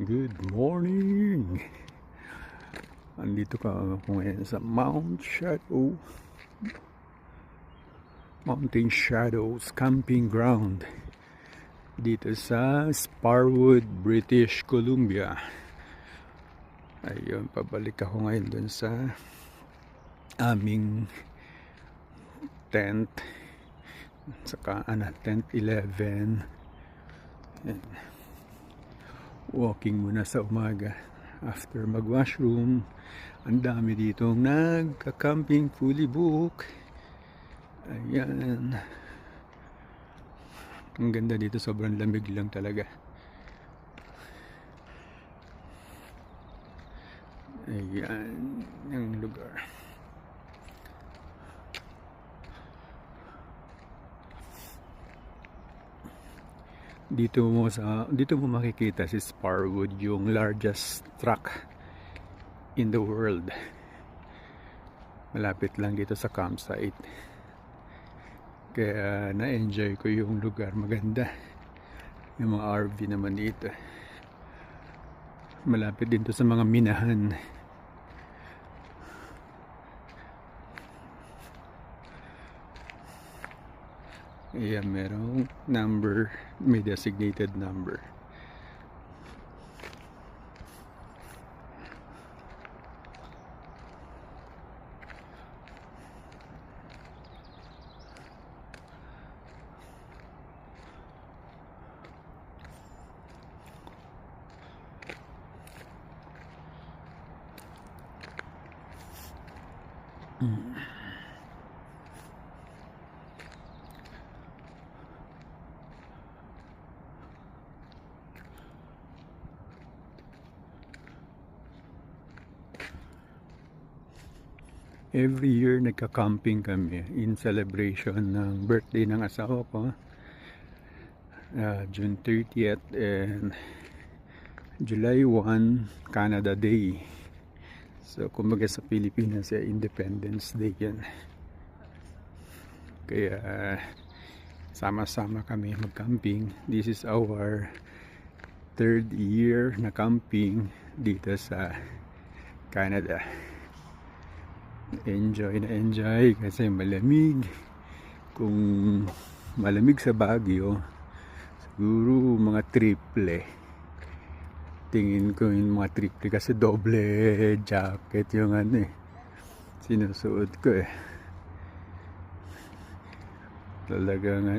Good morning! Andito ka ako ngayon sa Mountain Shadows Camping Ground dito sa Sparwood, British Columbia. Ayun, pabalik ako ngayon dun sa aming tent saka tent 11. Ayan. Walking muna sa umaga after mag-washroom. Ang dami ditong nagka-camping, fully book. Ayan, ang ganda dito, sobrang lamig lang talaga. Ayan yung lugar. Dito mo makikita si Sparwood, yung largest truck in the world. Malapit lang dito sa campsite. Kaya na-enjoy ko yung lugar, maganda. Yung mga RV naman dito. Malapit din to sa mga minahan. Ayan, merong number, may designated number. Every year nagka-camping kami in celebration ng birthday ng asawa ko, June 30th, and July 1, Canada Day. So kumbaga sa Pilipinas Independence Day yan. Kaya sama-sama kami mag-camping. This is our 3rd year na camping dito sa Canada. Enjoy na enjoy kasi malamig. Kung malamig sa Baguio, siguro mga triple. Tingin ko yung mga triple kasi doble jacket yung sinusuot ko Talagang